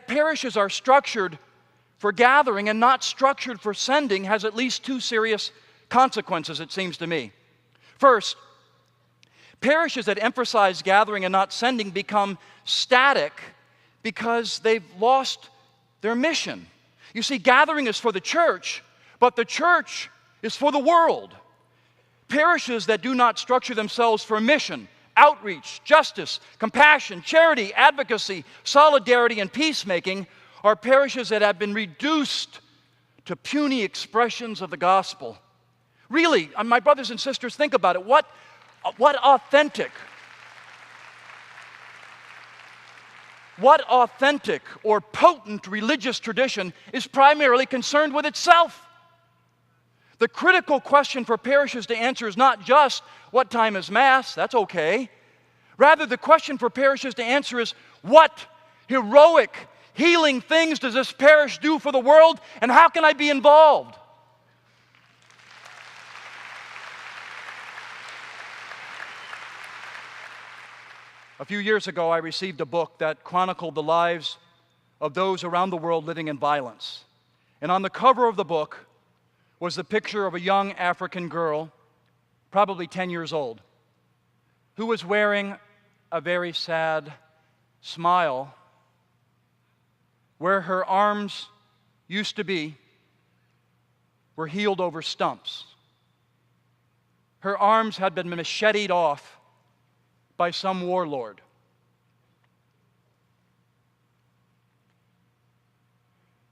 that parishes are structured for gathering and not structured for sending has at least two serious consequences, it seems to me. First, parishes that emphasize gathering and not sending become static because they've lost their mission. You see, gathering is for the church, but the church is for the world. Parishes that do not structure themselves for mission, outreach, justice, compassion, charity, advocacy, solidarity, and peacemaking are parishes that have been reduced to puny expressions of the gospel. Really, my brothers and sisters, think about it. What authentic or potent religious tradition is primarily concerned with itself? The critical question for parishes to answer is not just what time is Mass, that's okay. Rather, the question for parishes to answer is what heroic, healing things does this parish do for the world, and how can I be involved? A few years ago, I received a book that chronicled the lives of those around the world living in violence. And on the cover of the book was the picture of a young African girl, probably 10 years old, who was wearing a very sad smile. Where her arms used to be were healed over stumps. Her arms had been macheted off by some warlord.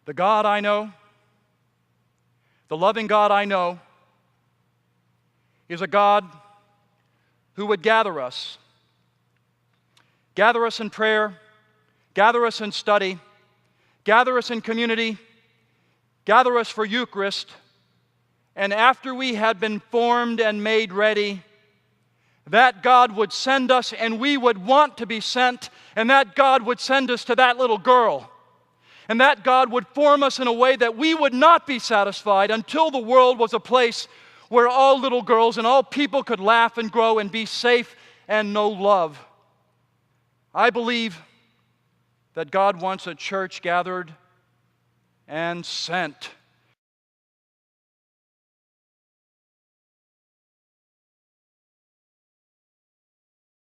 The God I know, the loving God I know, is a God who would gather us in prayer, gather us in study, gather us in community, gather us for Eucharist, and after we had been formed and made ready, that God would send us and we would want to be sent, and that God would send us to that little girl. And that God would form us in a way that we would not be satisfied until the world was a place where all little girls and all people could laugh and grow and be safe and know love. I believe that God wants a church gathered and sent.